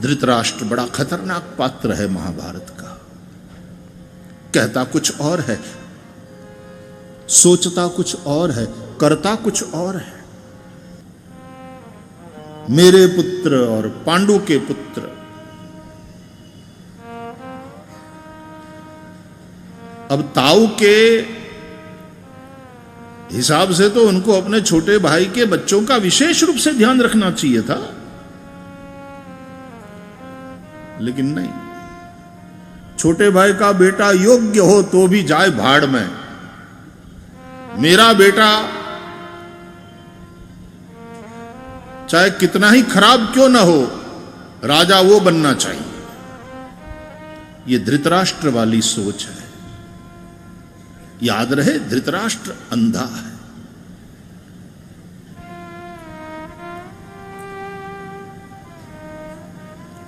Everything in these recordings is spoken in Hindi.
धृतराष्ट्र बड़ा खतरनाक पात्र है महाभारत का। कहता कुछ और है, सोचता कुछ और है, करता कुछ और है। मेरे पुत्र और पांडु के पुत्र, अब ताऊ के हिसाब से तो उनको अपने छोटे भाई के बच्चों का विशेष रूप से ध्यान रखना चाहिए था, लेकिन नहीं। छोटे भाई का बेटा योग्य हो तो भी जाए भाड़ में, मेरा बेटा चाहे कितना ही खराब क्यों ना हो, राजा वो बनना चाहिए। ये धृतराष्ट्र वाली सोच है। याद रहे, धृतराष्ट्र अंधा है।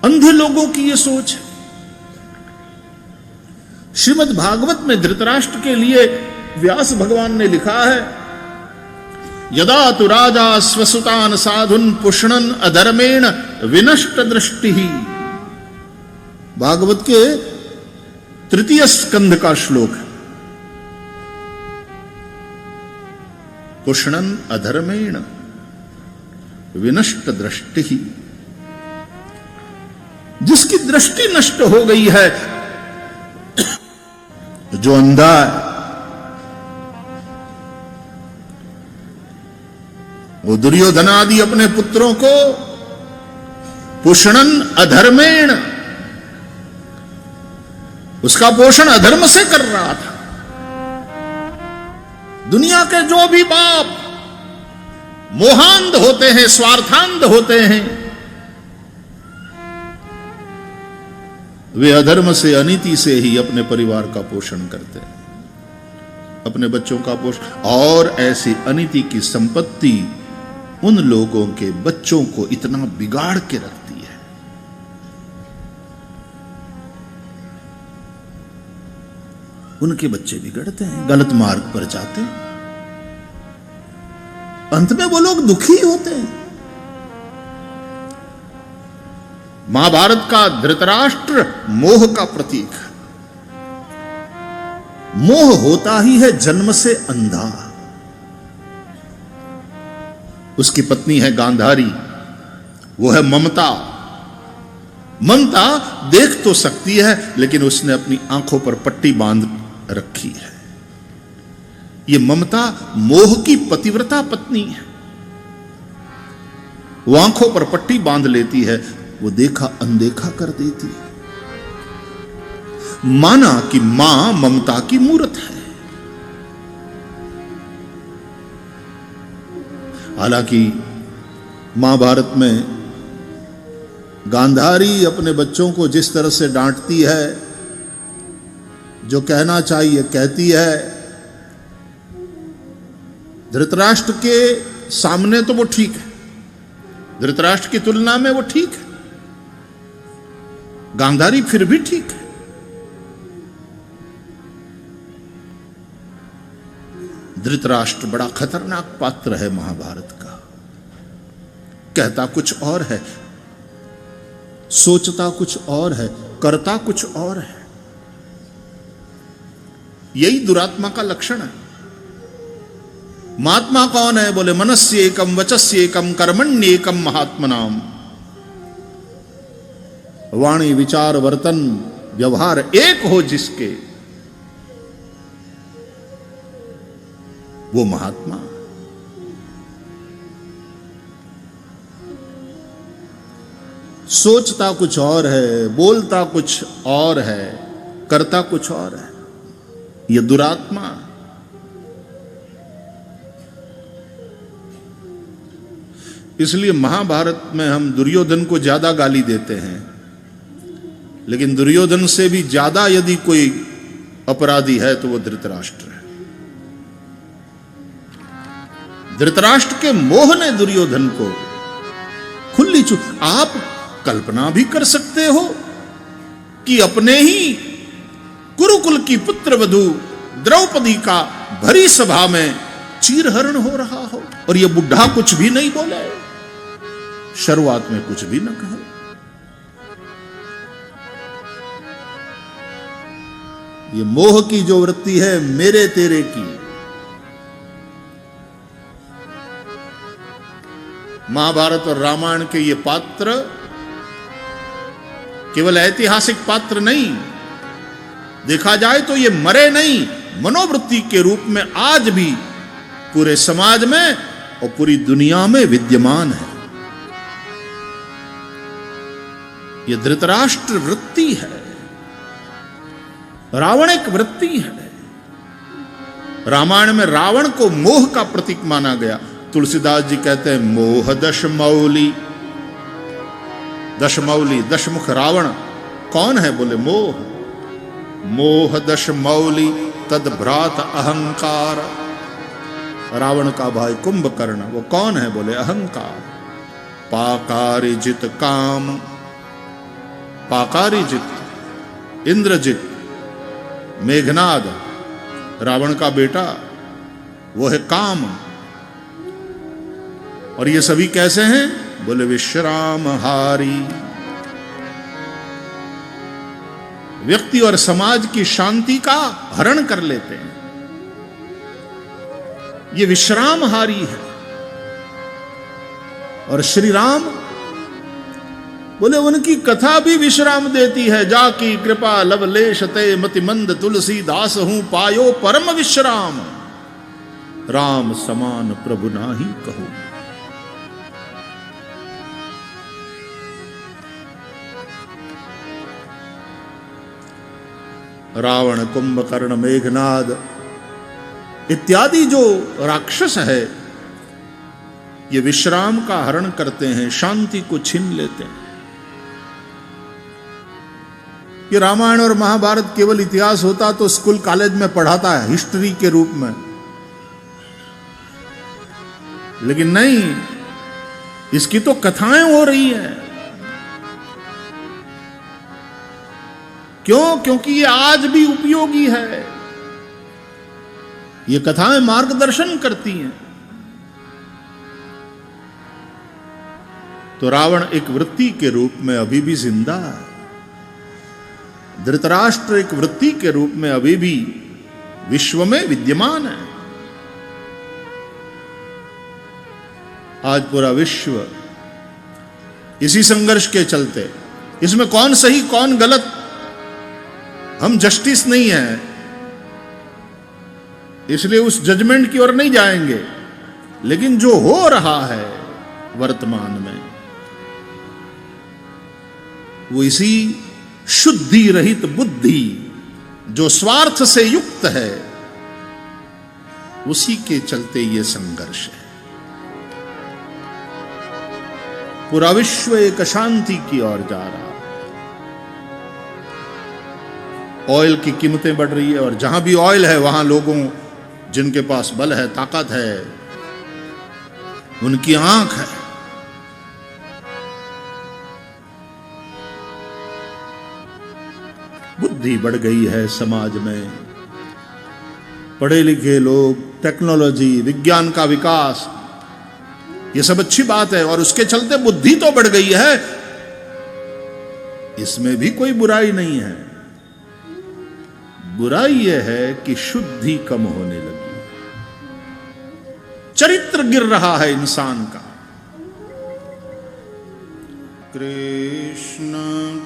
अंधे लोगों की यह सोच है। श्रीमद् भागवत में धृतराष्ट्र के लिए व्यास भगवान ने लिखा है, यदा तु राजा स्वसुतान साधुन पुष्णन अधर्मेण विनष्ट दृष्टि। भागवत के तृतीय स्कंध का श्लोक है। पुष्णन अधर्मेण विनष्ट दृष्टि। जिसकी दृष्टि नष्ट हो गई है, जो अंधा है, वो दुर्योधन आदि अपने पुत्रों को पुष्णन अधर्मेण, उसका पोषण अधर्म से कर रहा था। दुनिया के जो भी बाप मोहांध होते हैं, स्वार्थांध होते हैं, वे अधर्म से, अनीति से ही अपने परिवार का पोषण करते हैं, अपने बच्चों का पोषण। और ऐसी अनीति की संपत्ति उन लोगों के बच्चों को इतना बिगाड़ के रखती है। उनके बच्चे बिगड़ते हैं, गलत मार्ग पर जाते हैं, अंत में वो लोग दुखी होते हैं। महाभारत का धृतराष्ट्र मोह का प्रतीक है। मोह होता ही है जन्म से अंधा। उसकी पत्नी है गांधारी, वो है ममता। ममता देख तो सकती है, लेकिन उसने अपनी आंखों पर पट्टी बांध रखी है। ये ममता मोह की पतिव्रता पत्नी है। वो आंखों पर पट्टी बांध लेती है, वो देखा अनदेखा कर देती है। माना कि मां ममता की मूर्त है। हालांकि महाभारत में गांधारी अपने बच्चों को जिस तरह से डांटती है, जो कहना चाहिए कहती है, धृतराष्ट्र के सामने तो वो ठीक है, धृतराष्ट्र की तुलना में वो ठीक है। गांधारी फिर भी ठीक है। धृतराष्ट्र बड़ा खतरनाक पात्र है महाभारत का। कहता कुछ और है, सोचता कुछ और है, करता कुछ और है। यही दुरात्मा का लक्षण है। महात्मा कौन है? बोले मनस्य एकम वचस्य एकम कर्मण्येकम महात्मनाम। वाणी विचार वर्तन व्यवहार एक हो जिसके, वो महात्मा। सोचता कुछ और है, बोलता कुछ और है, करता कुछ और है, ये दुरात्मा। इसलिए महाभारत में हम दुर्योधन को ज्यादा गाली देते हैं, लेकिन दुर्योधन से भी ज्यादा यदि कोई अपराधी है तो वो धृतराष्ट्र है। धृतराष्ट्र के मोह ने दुर्योधन को खुली चूक। आप कल्पना भी कर सकते हो कि अपने ही कुरुकुल की पुत्रवधू द्रौपदी का भरी सभा में चीरहरण हो रहा हो और यह बुढ़ा कुछ भी नहीं बोले, शुरुआत में कुछ भी न कहे। ये मोह की जो वृत्ति है मेरे तेरे की, महाभारत और रामायण के ये पात्र केवल ऐतिहासिक पात्र नहीं, देखा जाए तो ये मरे नहीं, मनोवृत्ति के रूप में आज भी पूरे समाज में और पूरी दुनिया में विद्यमान है। ये धृतराष्ट्र वृत्ति है, रावणिक वृत्ति है। रामायण में रावण को मोह का प्रतीक माना गया। तुलसीदास जी कहते हैं मोह दशमौली, दशमौली दशमुख रावण कौन है? बोले मोह। मोह दशमौली तद भ्रात अहंकार, रावण का भाई कुंभकर्ण वो कौन है? बोले अहंकार। पाकारिजित काम, पाकारिजित इंद्रजित, मेघनाद रावण का बेटा वो है काम। और ये सभी कैसे हैं? बोले विश्रामहारी, व्यक्ति और समाज की शांति का हरण कर लेते हैं। ये विश्रामहारी है। और श्री राम बोले उनकी कथा भी विश्राम देती है। जाकी कृपा लवलेश ते मतिमंद तुलसीदास हूं पायो परम विश्राम, राम समान प्रभु नाही कहूं। रावण, कुंभकर्ण, मेघनाद इत्यादि जो राक्षस है ये विश्राम का हरण करते हैं, शांति को छीन लेते हैं। ये रामायण और महाभारत केवल इतिहास होता तो स्कूल कॉलेज में पढ़ाता है हिस्ट्री के रूप में, लेकिन नहीं, इसकी तो कथाएं हो रही हैं। क्यों? क्योंकि ये आज भी उपयोगी है। ये कथाएं मार्गदर्शन करती हैं। तो रावण एक वृत्ति के रूप में अभी भी जिंदा है। धृतराष्ट्र एक वृत्ति के रूप में अभी भी विश्व में विद्यमान है। आज पूरा विश्व इसी संघर्ष के चलते, इसमें कौन सही कौन गलत, हम जस्टिस नहीं है, इसलिए उस जजमेंट की ओर नहीं जाएंगे। लेकिन जो हो रहा है वर्तमान में वो इसी शुद्धि रहित बुद्धि जो स्वार्थ से युक्त है उसी के चलते ये संघर्ष है। पूरा विश्व एक अशांति की ओर जा रहा है। ऑयल की कीमतें बढ़ रही है और जहां भी ऑयल है वहां लोगों जिनके पास बल है, ताकत है, उनकी आंख है। बुद्धि बढ़ गई है समाज में। पढ़े लिखे लोग, टेक्नोलॉजी, विज्ञान का विकास, ये सब अच्छी बात है और उसके चलते बुद्धि तो बढ़ गई है, इसमें भी कोई बुराई नहीं है। बुराई यह है कि शुद्धि कम होने लगी, चरित्र गिर रहा है इंसान का। कृष्ण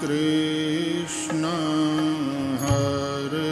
कृष्ण हरे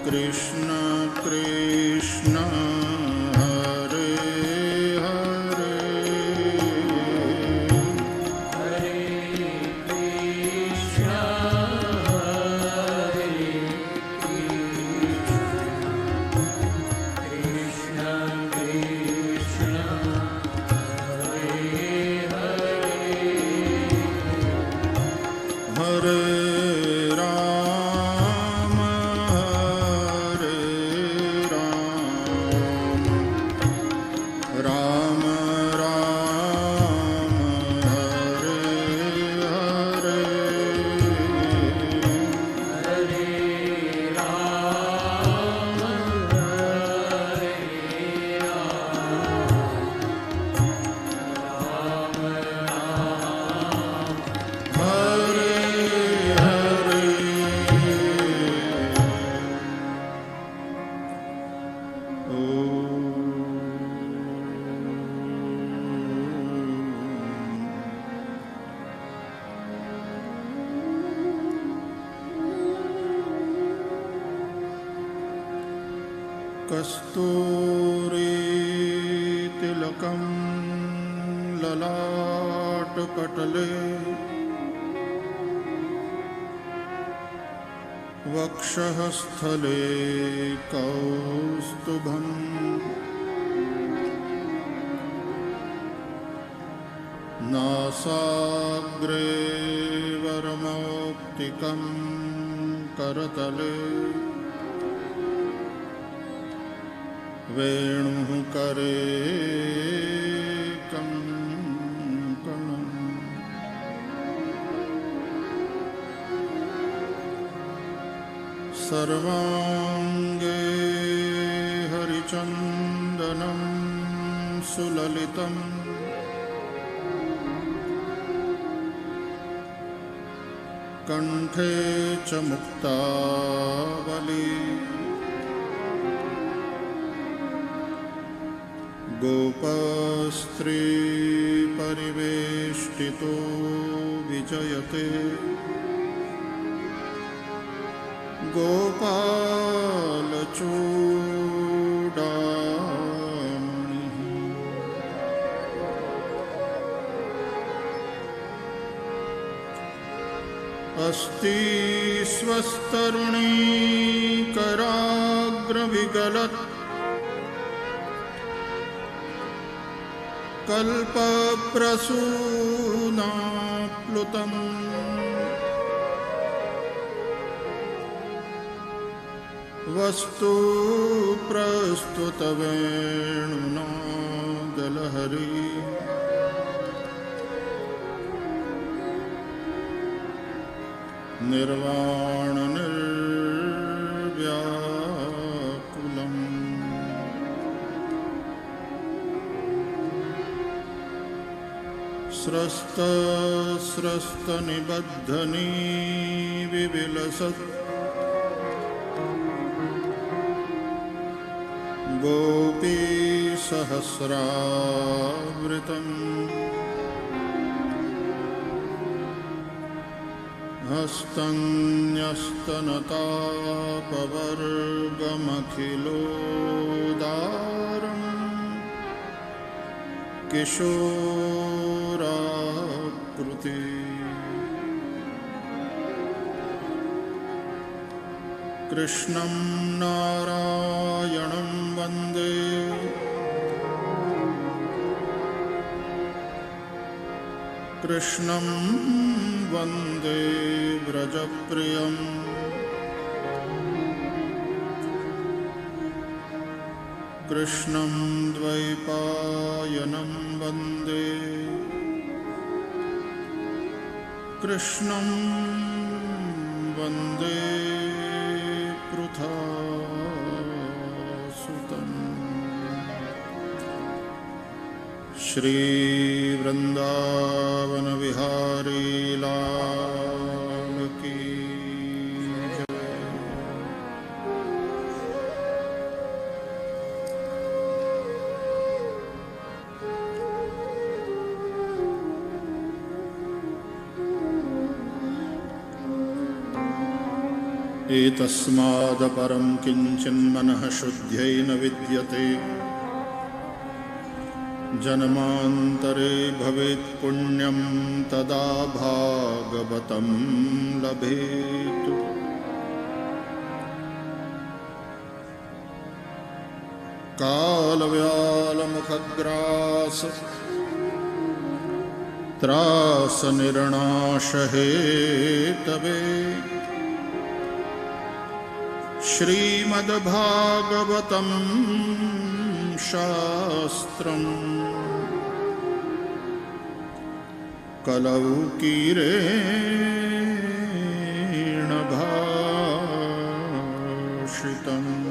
कृष्ण कृष्ण हरे हरे कस्तूरीतिलकं ललाटपटले वक्षःस्थले कौस्तुभम् नासाग्रे वरमौक्तिकं करतले वेणुः करे कंकणम् सर्वांगे हरिचन्दनं सुललितं कंठे च मुक्तावली गोपस्त्री परिवेष्टितो विजयते गोपालचूडामणिः अस्ति स्वस्तरुणी कराग्रविगलत् कल्पप्रसूनाप्लुतम् वस्तु प्रस्तुतवेणुना दलहरी निर्वाण निर्व्याकुलम् स्रस्त स्रस्त निबद्धनी विविलसत् गोपी सहस्रावृतम् हस्तन्यस्तनतापवर्गमखिलोदारम् किशोराकृति कृष्णं नारायणं वन्दे कृष्णं वन्दे व्रजप्रियम् कृष्णं द्वैपायनं वन्दे कृष्णं वन्दे पृथासुतम् श्री वृंदावन विहारी लाल की जय। एतस्मादपरं किञ्चिन्मनः शुद्ध्यै न विद्यते। जन्मान्तरे भवेत् पुण्यं तदा भागवतं लभेत्। कालव्यालमुखग्रास त्रासनिर्णाशहेतवे। श्रीमद्भागवतं शास्त्रम् कलौ कीरेण भाषितम्।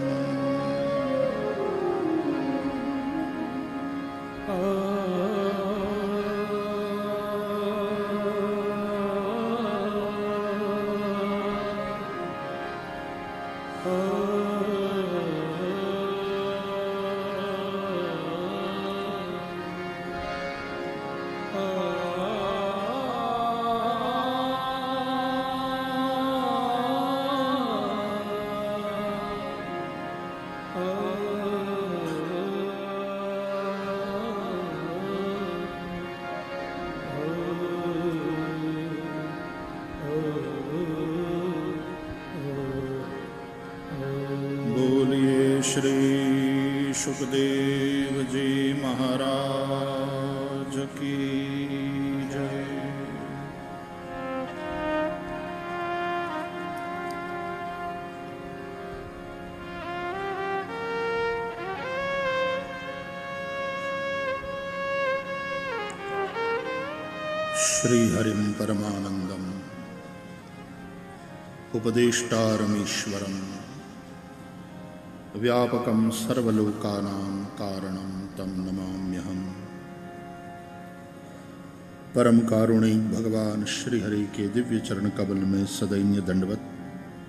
श्री सुखदेव जी महाराज की जय। श्री हरिं परमानंदम उपदेष्टारमीश्वरम व्यापकं सर्वलोकानां कारणं तं नमाम्यहम्। परम कारुणिक भगवान श्री हरि के दिव्य चरण कमल में सदैन्य दंडवत